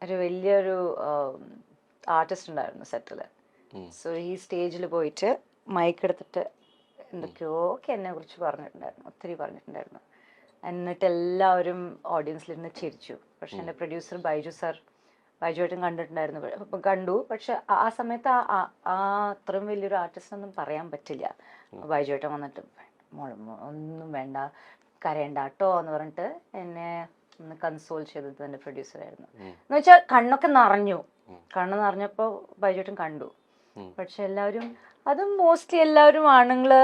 ഒരു വലിയൊരു ആർട്ടിസ്റ്റ് ഉണ്ടായിരുന്നു സെറ്റിൽ. സോ ഈ സ്റ്റേജിൽ പോയിട്ട് മൈക്ക് എടുത്തിട്ട് എന്തൊക്കെയോ ഒക്കെ എന്നെ കുറിച്ച് പറഞ്ഞിട്ടുണ്ടായിരുന്നു, ഒത്തിരി പറഞ്ഞിട്ടുണ്ടായിരുന്നു. എന്നിട്ട് എല്ലാവരും ഓഡിയൻസിലിരുന്ന് ചിരിച്ചു. പക്ഷെ എൻ്റെ പ്രൊഡ്യൂസർ ബൈജുവായിട്ടും കണ്ടു. പക്ഷെ ആ സമയത്ത് അത്രയും വലിയൊരു ആർട്ടിസ്റ്റൊന്നും പറയാൻ പറ്റില്ല. ബൈജുവായിട്ടും വന്നിട്ട് ഒന്നും വേണ്ട, കരയണ്ട കേട്ടോ എന്ന് പറഞ്ഞിട്ട് എന്നെ ഒന്ന് കൺസോൾ ചെയ്തത് എൻ്റെ പ്രൊഡ്യൂസറായിരുന്നു. എന്ന് വെച്ചാൽ കണ്ണ് നിറഞ്ഞപ്പോൾ ബൈജുവായിട്ടും കണ്ടു. പക്ഷെ എല്ലാവരും, അതും മോസ്റ്റ്ലി എല്ലാവരും ആണുങ്ങള്,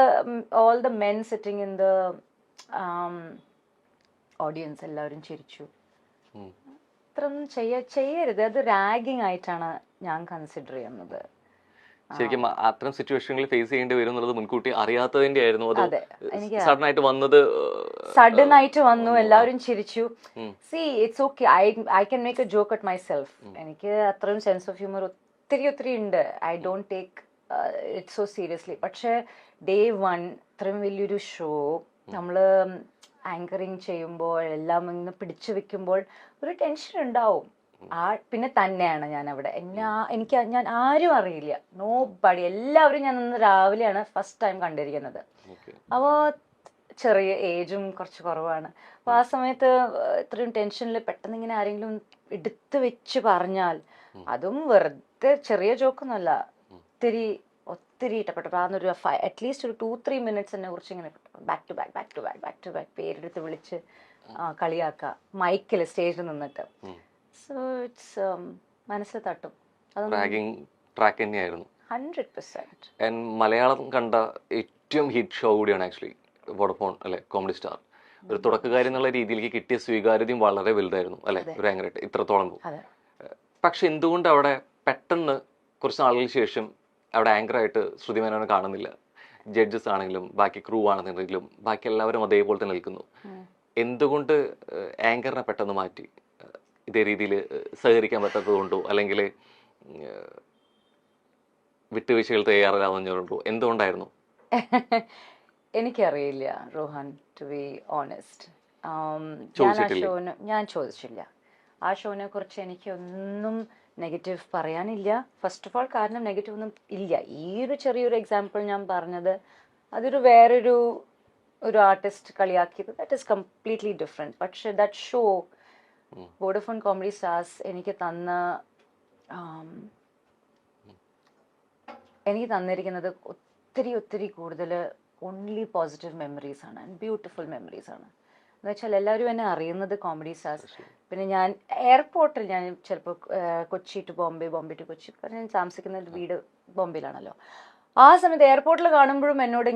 all the men sitting in the audience എല്ലാവരും ചിരിച്ചു. അത്രയൊന്നും ചെയ്യരുത്. അത് റാഗിങ് ആയിട്ടാണ് ഞാൻ കൺസിഡർ ചെയ്യുന്നത്. ശരിക്കും അത്തരം സിറ്റുവേഷനുകൾ ഫേസ് ചെയ്യേണ്ടി വരും എന്നുള്ളത് മുൻകൂട്ടി അറിയാത്തതിന്റെ ആയിരുന്നു. അത് സഡൻ ആയിട്ട് വന്നു, എല്ലാവരും ചിരിച്ചു. C it's okay, I can make A joke at my self. എനിക്ക് അത്രയും സെൻസ് ഓഫ് ഹ്യൂമർ ഒത്തിരി ഉണ്ട്. I don't take it so seriously. പക്ഷെ ഡേ 1 ഇത്രയും വലിയൊരു ഷോ നമ്മള് ആങ്കറിങ് ചെയ്യുമ്പോൾ എല്ലാം ഇങ്ങനെ പിടിച്ചു വെക്കുമ്പോൾ ഒരു ടെൻഷൻ ഉണ്ടാവും. പിന്നെ തന്നെയാണ് ഞാൻ അവിടെ ഞാൻ ആരും അറിയില്ല, നോ ബഡി. എല്ലാവരും ഞാൻ ഇന്ന് രാവിലെയാണ് ഫസ്റ്റ് ടൈം കണ്ടിരിക്കുന്നത്. അപ്പോൾ ചെറിയ ഏജും കുറച്ച് കുറവാണ്. അപ്പോൾ ആ സമയത്ത് ഇത്രയും ടെൻഷനിൽ പെട്ടെന്ന് ഇങ്ങനെ ആരെങ്കിലും എടുത്തു വെച്ച് പറഞ്ഞാൽ, അതും വെറുതെ ചെറിയ ജോക്കൊന്നുമല്ല, ഒത്തിരി ഇഷ്ടപ്പെട്ടു. അതൊരു അറ്റ്ലീസ്റ്റ് ഒരു 2-3 മിനിറ്റ്സ് എന്നെ കുറിച്ച് ഇങ്ങനെ ബാക്ക് ടു ബാക്ക് പേരെടുത്ത് വിളിച്ച് കളിയാക്കുക മൈക്കിൽ സ്റ്റേജിൽ നിന്നിട്ട്. സോ ഇറ്റ്സ് മനസ്സിൽ തട്ടും. ട്രാക്ക് തന്നെയായിരുന്നു 100%. മലയാളം കണ്ട ഏറ്റവും ഹിറ്റ് ഷോ കൂടിയാണ് ആക്ച്വലി വോഡഫോൺ അല്ലെ, കോമഡി സ്റ്റാർ. ഒരു തുടക്കക്കാരി എന്നുള്ള രീതിയിലേക്ക് കിട്ടിയ സ്വീകാര്യതയും വളരെ വലുതായിരുന്നു അല്ലെ, ഒരു ആങ്കറായിട്ട് ഇത്രത്തോളം പോകും. പക്ഷെ എന്തുകൊണ്ട് അവിടെ പെട്ടെന്ന് കുറച്ച് നാളുകൾക്ക് ശേഷം അവിടെ ആങ്കറായിട്ട് ശ്രുതി മേനോനെ കാണുന്നില്ല? ജഡ്ജസ് ആണെങ്കിലും ബാക്കി ക്രൂ ആണെന്നുണ്ടെങ്കിലും ബാക്കി എല്ലാവരും അതേപോലെ തന്നെ നിൽക്കുന്നു. എന്തുകൊണ്ട് ആങ്കറിനെ പെട്ടെന്ന് മാറ്റി? ഇതേ രീതിയിൽ സഹകരിക്കാൻ പറ്റാത്തത് കൊണ്ടോ, അല്ലെങ്കിൽ വിട്ടുവീഴ്ചകൾ തയ്യാറാവുന്നതുകൊണ്ടോ, എന്തുകൊണ്ടായിരുന്നു? എനിക്കറിയില്ല റോഹൻ, ടു ബി ഓണസ്റ്റ്. ഞാൻ ചോദിച്ചില്ല. ആ ഷോനെ കുറിച്ച് എനിക്കൊന്നും നെഗറ്റീവ് പറയാനില്ല. ഫസ്റ്റ് ഓഫ് ഓൾ, കാരണം നെഗറ്റീവ് ഒന്നും ഇല്ല. ഈ ഒരു ചെറിയൊരു എക്സാമ്പിൾ ഞാൻ പറഞ്ഞത്, അതൊരു വേറൊരു ആർട്ടിസ്റ്റ് കളിയാക്കിയത്, ദാറ്റ് ഈസ് കംപ്ലീറ്റ്ലി ഡിഫറെൻറ്റ്. പക്ഷെ that show Vodafone comedy stars എനിക്ക് തന്നിരിക്കുന്നത് ഒത്തിരി കൂടുതൽ ഓൺലി പോസിറ്റീവ് മെമ്മറീസ് ആണ്, ആൻഡ് ബ്യൂട്ടിഫുൾ മെമ്മറീസ് ആണ്. എന്ന് വെച്ചാൽ എല്ലാവരും എന്നെ അറിയുന്നത് കോമഡി സ്റ്റാർസ്. പിന്നെ ഞാൻ എയർപോർട്ടിൽ, ഞാൻ ചിലപ്പോൾ കൊച്ചി ടു ബോംബെ ടു കൊച്ചി, ഞാൻ താമസിക്കുന്ന വീട് ബോംബെയിലാണല്ലോ. ആ സമയത്ത് എയർപോർട്ടിൽ കാണുമ്പോഴും എന്നോട്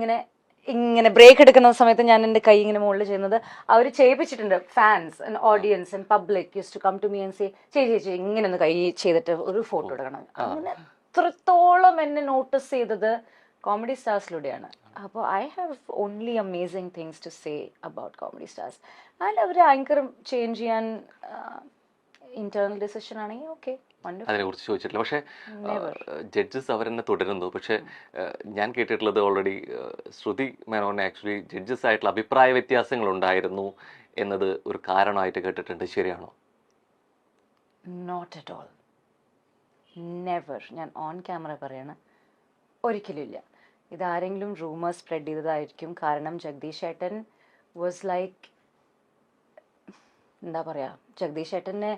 ഇങ്ങനെ ബ്രേക്ക് എടുക്കുന്ന സമയത്ത് ഞാൻ എൻ്റെ കൈ ഇങ്ങനെ മുകളിൽ ചെയ്യുന്നത് അവർ ചെയ്യിപ്പിച്ചിട്ടുണ്ട്. Fans and audience and public use to come to me and say, ചേച്ചി ഇങ്ങനെ ഒന്ന് കൈ ചെയ്തിട്ട് ഒരു ഫോട്ടോ എടുക്കണം. അങ്ങനെ അത്രത്തോളം എന്നെ നോട്ടീസ് ചെയ്തത് കോമഡി സ്റ്റാർസിലൂടെയാണ്. അപ്പോൾ I have only amazing things to say about comedy stars. And അവർ ആങ്കർ ചേഞ്ച് ചെയ്യാൻ ഇന്റേണൽ ഡിസിഷൻ ആണെങ്കിൽ ഓക്കെ, അതിനെ കുറിച്ച് ചോദിച്ചിട്ടില്ല. പക്ഷെ ജഡ്ജസ് അവരെന്നെ തുടരുന്നു. പക്ഷെ ഞാൻ കേട്ടിട്ടുള്ളത് ഓൾറെഡി ശ്രുതി മേനോനെ ആക്ച്വലി ജഡ്ജസ് ആയിട്ടുള്ള അഭിപ്രായ വ്യത്യാസങ്ങൾ ഉണ്ടായിരുന്നു എന്നത് ഒരു കാരണമായിട്ട് കേട്ടിട്ടുണ്ട്. ശരിയാണോ? Not at all, never. ഞാൻ ഓൺ ക്യാമറ പറയാണ്, ഒരിക്കലും ഇല്ല. ഇതാരെങ്കിലും റൂമേഴ്സ് സ്പ്രെഡ് ചെയ്തതായിരിക്കും. കാരണം ജഗദീഷ് ഏട്ടൻ വാസ് ലൈക്ക്, എന്താ പറയുക, ജഗദീഷ് ഏട്ടനെ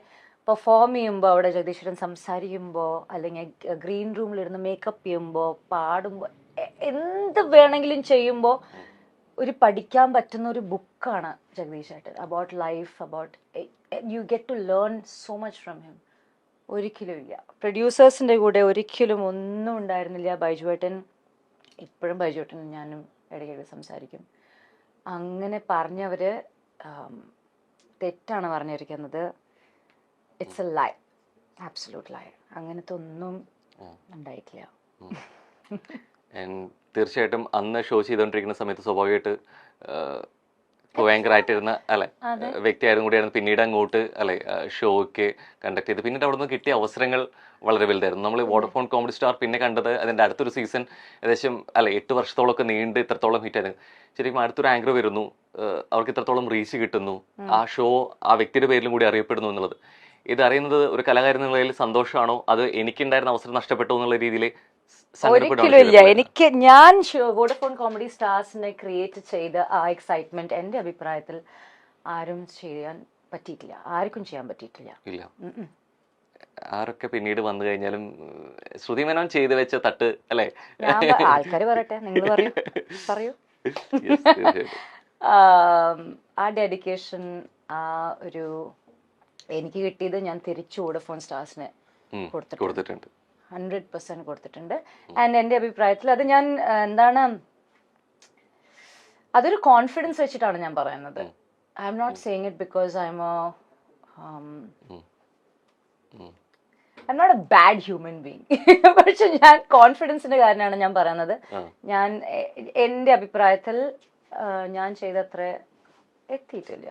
പെർഫോം ചെയ്യുമ്പോൾ, അവിടെ ജഗദീഷ് ഏട്ടൻ സംസാരിക്കുമ്പോൾ, അല്ലെങ്കിൽ ഗ്രീൻ റൂമിലിരുന്ന് മേക്കപ്പ് ചെയ്യുമ്പോൾ, പാടുമ്പോൾ, എന്ത് വേണമെങ്കിലും ചെയ്യുമ്പോൾ ഒരു പഠിക്കാൻ പറ്റുന്ന ഒരു ബുക്കാണ് ജഗദീഷ് ഏട്ടൻ. About life, about you get to learn so much from him. ഒരിക്കലും ഇല്ല. പ്രൊഡ്യൂസേഴ്സിൻ്റെ കൂടെ ഒരിക്കലും ഒന്നും ഉണ്ടായിരുന്നില്ല. ബൈജുവേട്ടൻ, ഇപ്പോഴും ബൈജുവേട്ടൻ ഞാനും ഇടയ്ക്കിടെ സംസാരിക്കും. അങ്ങനെ പറഞ്ഞവർ തെറ്റാണ് പറഞ്ഞിരിക്കുന്നത്. ഇറ്റ്സ് എ ലൈ, ആബ്സല്യൂട്ട് ലൈ. അങ്ങനത്തെ ഒന്നും ഉണ്ടായിട്ടില്ല. തീർച്ചയായിട്ടും അന്ന് ഷോ ചെയ്തുകൊണ്ടിരിക്കുന്ന സമയത്ത് സ്വാഭാവികമായിട്ട് ഭയങ്കരമായിട്ടിരുന്ന അല്ലെ വ്യക്തിയായിരുന്നു കൂടിയായിരുന്നു. പിന്നീട് അങ്ങോട്ട് അല്ലെ ഷോയ്ക്ക് കണ്ടക്ട് ചെയ്ത് പിന്നീട് അവിടെ നിന്ന് കിട്ടിയ അവസരങ്ങൾ വളരെ വലുതായിരുന്നു. നമ്മൾ വോഡഫോൺ കോമഡി സ്റ്റാർ പിന്നെ കണ്ടത് അതിൻ്റെ അടുത്തൊരു സീസൺ ഏകദേശം 8 വർഷത്തോളമൊക്കെ നീണ്ട് ഇത്രത്തോളം ഹിറ്റായിരുന്നു. ശരിക്കും അടുത്തൊരു ആങ്കർ വരുന്നു, അവർക്ക് ഇത്രത്തോളം റീച്ച് കിട്ടുന്നു, ആ ഷോ ആ വ്യക്തിയുടെ പേരിലും കൂടി അറിയപ്പെടുന്നു എന്നുള്ളത് ഇത് അറിയുന്നത് ഒരു കലാകാരൻ എന്നുള്ള നിലയിൽ സന്തോഷമാണോ അത് എനിക്കുണ്ടായിരുന്ന അവസരം നഷ്ടപ്പെട്ടു എന്നുള്ള രീതിയിൽ ഒരിക്കലും ഇല്ല. എനിക്ക് ഞാൻ വോഡഫോൺ കോമഡി സ്റ്റാർസിനെ ക്രിയേറ്റ് ചെയ്ത ആ എക്സൈറ്റ്മെന്റ് എന്റെ അഭിപ്രായത്തിൽ ആരും ചെയ്യാൻ പറ്റിയിട്ടില്ല, ആർക്കും ചെയ്യാൻ പറ്റിയിട്ടില്ല. ഇല്ല. ആരൊക്കെ പിന്നീട് വന്നു കഴിഞ്ഞാലും ശ്രുതി മേനോൻ ചെയ്തു വെച്ച തട്ട് അല്ലെ, ആൾക്കാർ പറയട്ടെ, നിങ്ങൾ പറയൂ. ആ ഡെഡിക്കേഷൻ, ആ ഒരു എനിക്ക് കിട്ടിയത് ഞാൻ തിരിച്ചു വോഡഫോൺ സ്റ്റാർസിന് കൊടുത്തിട്ടുണ്ട്, 100% കൊടുത്തിട്ടുണ്ട്. ആൻഡ് എൻ്റെ അഭിപ്രായത്തിൽ അത് ഞാൻ എന്താണ്, അതൊരു കോൺഫിഡൻസ് വെച്ചിട്ടാണ് ഞാൻ പറയുന്നത്. I am not saying it because I am not a bad human being. പക്ഷെ ഞാൻ കോൺഫിഡൻസിന്റെ കാരണമാണ് ഞാൻ പറയുന്നത്. ഞാൻ എൻ്റെ അഭിപ്രായത്തിൽ ഞാൻ ചെയ്തത്ര എത്തിയിട്ടില്ല.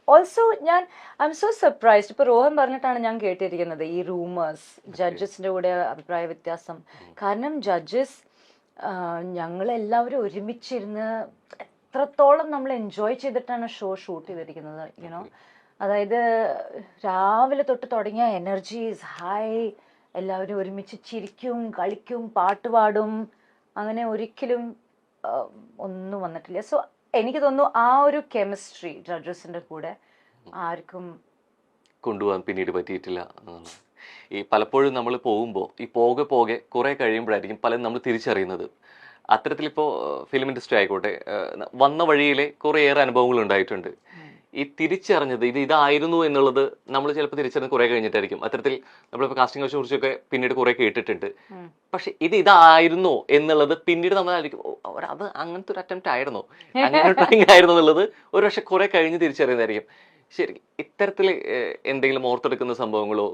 Also I M so surprised. ഇപ്പൊ രോഹൻ പറഞ്ഞിട്ടാണ് ഞാൻ കേട്ടിരിക്കുന്നത് ഈ റൂമേഴ്സ്, ജഡ്ജസിന്റെ കൂടെ അഭിപ്രായ വ്യത്യാസം. കാരണം ജഡ്ജസ് ഞങ്ങളെല്ലാവരും ഒരുമിച്ചിരുന്ന് എത്രത്തോളം നമ്മൾ എൻജോയ് ചെയ്തിട്ടാണ് ഷോ ഷൂട്ട് ചെയ്തിരിക്കുന്നത്. യുനോ, അതായത് രാവിലെ തൊട്ട് തുടങ്ങിയ എനർജി ഈസ് ഹൈ, എല്ലാവരും ഒരുമിച്ച് ചിരിക്കും, കളിക്കും, പാട്ട് പാടും, അങ്ങനെ ഒരിക്കലും ഒന്നും വന്നിട്ടില്ല. സോ എനിക്ക് തോന്നുന്നു ആ ഒരു കെമിസ്ട്രി ജഡ്ജസിന്റെ കൂടെ ആർക്കും കൊണ്ടുപോകാൻ പിന്നീട് പറ്റിയിട്ടില്ല. ഈ പലപ്പോഴും നമ്മൾ പോകുമ്പോൾ ഈ പോകെ കുറെ കഴിയുമ്പോഴായിരിക്കും പലരും നമ്മൾ തിരിച്ചറിയുന്നത്. അത്തരത്തിലിപ്പോൾ ഫിലിം ഇൻഡസ്ട്രി ആയിക്കോട്ടെ, വന്ന വഴിയിലെ കുറേയേറെ അനുഭവങ്ങൾ ഉണ്ടായിട്ടുണ്ട്. ഈ തിരിച്ചറിഞ്ഞത് ഇതായിരുന്നു എന്നുള്ളത് നമ്മൾ ചിലപ്പോൾ തിരിച്ചറിഞ്ഞ് കുറെ കഴിഞ്ഞിട്ടായിരിക്കും. അത്തരത്തിൽ നമ്മളിപ്പോൾ കാസ്റ്റിംഗ് കൗച്ചിനെ കുറിച്ചൊക്കെ പിന്നീട് കുറെ കേട്ടിട്ടുണ്ട്. പക്ഷെ ഇതായിരുന്നോ എന്നുള്ളത് പിന്നീട് നമ്മളായിരിക്കും അത് അങ്ങനത്തെ ഒരു അറ്റംപ്റ്റ് ആയിരുന്നോ, അങ്ങനെ ട്രൈങ് ആയിരുന്നു എന്നുള്ളത് ഒരു പക്ഷെ കുറെ കഴിഞ്ഞ് തിരിച്ചറിയുന്നതായിരിക്കും. ശരി, ഇത്തരത്തിൽ എന്തെങ്കിലും ഓർത്തെടുക്കുന്ന സംഭവങ്ങളോ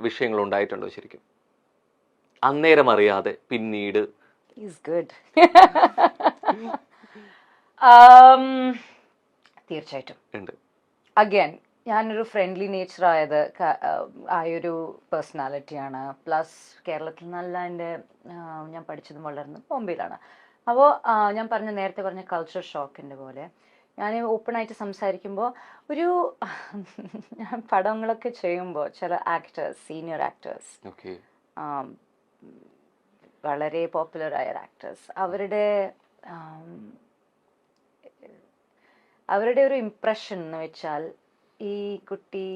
വിഷയങ്ങളോ ഉണ്ടായിട്ടുണ്ടോ ശരിക്കും അന്നേരം അറിയാതെ പിന്നീട്? തീർച്ചയായിട്ടും ഉണ്ട്. അഗൈൻ ഞാനൊരു ഫ്രണ്ട്ലി നേച്ചർ ആയൊരു പേഴ്സണാലിറ്റിയാണ്. പ്ലസ് കേരളത്തിൽ നല്ല ഞാൻ പഠിച്ചതും വളർന്നതും ബോംബെയിലാണ്. അപ്പോൾ ഞാൻ നേരത്തെ പറഞ്ഞ കൾച്ചർ ഷോക്കിൻ്റെ പോലെ ഞാൻ ഓപ്പണായിട്ട് സംസാരിക്കുമ്പോൾ ഞാൻ പടങ്ങളൊക്കെ ചെയ്യുമ്പോൾ ചില ആക്ടേഴ്സ്, സീനിയർ ആക്ടേഴ്സ്, വളരെ പോപ്പുലറായ ആക്ടേഴ്സ്, അവരുടെ ഒരു ഇംപ്രഷൻ എന്ന് വെച്ചാൽ ഈ കുട്ടി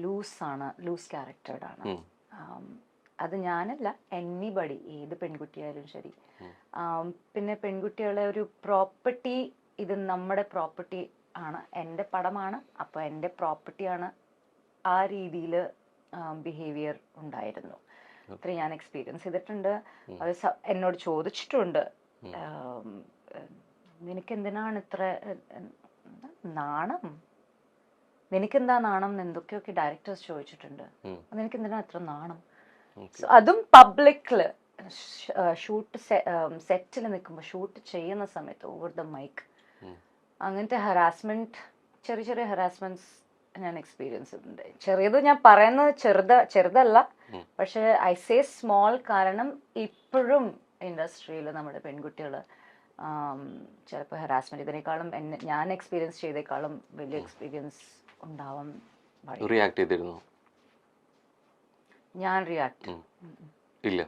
ലൂസ് ക്യാരക്ടേർഡാണ്. അത് ഞാനല്ല, എനിബഡി, ഏത് പെൺകുട്ടിയായാലും ശരി. പിന്നെ പെൺകുട്ടികളെ ഒരു പ്രോപ്പർട്ടി, ഇത് നമ്മുടെ പ്രോപ്പർട്ടി ആണ്, എൻ്റെ പടമാണ്, അപ്പോൾ എൻ്റെ പ്രോപ്പർട്ടിയാണ്, ആ രീതിയിൽ ബിഹേവിയർ ഉണ്ടായിരുന്നു. അത്ര ഞാൻ എക്സ്പീരിയൻസ് ചെയ്തിട്ടുണ്ട്. അത് എന്നോട് ചോദിച്ചിട്ടുണ്ട്, നിനക്കെന്തിനാണ് ഇത്ര നാണം, നിനക്കെന്താ നാണം എന്ന് എന്തൊക്കെയൊക്കെ ഡയറക്ടേഴ്സ് ചോദിച്ചിട്ടുണ്ട്. നിനക്കെന്തിനാ ഇത്ര നാണം? അതും പബ്ലിക്കില് സെറ്റിൽ നിൽക്കുമ്പോൾ, ഷൂട്ട് ചെയ്യുന്ന സമയത്ത് ഓവർ ദ മൈക്ക് അങ്ങനത്തെ ഹറാസ്മെന്റ്, ചെറിയ ഹറാസ്മെന്റ്സ് ഞാൻ എക്സ്പീരിയൻസ് ചെയ്തിട്ടുണ്ട്. ചെറിയത് ഞാൻ പറയുന്നത് ചെറുതല്ല, പക്ഷെ ഐ സേ സ്മോൾ, കാരണം ഇപ്പോഴും ഇൻഡസ്ട്രിയിൽ നമ്മുടെ പെൺകുട്ടികൾ ചിലപ്പോൾ ഹറാസ്മെന്റ് ഇതിനേക്കാളും ഞാൻ എക്സ്പീരിയൻസ് ചെയ്തേക്കാളും വലിയ എക്സ്പീരിയൻസ് ഉണ്ടാവാൻ. റിയാക്ട് ചെയ്തിരുന്നു? ഞാൻ റിയാക്ട് ഇല്ല.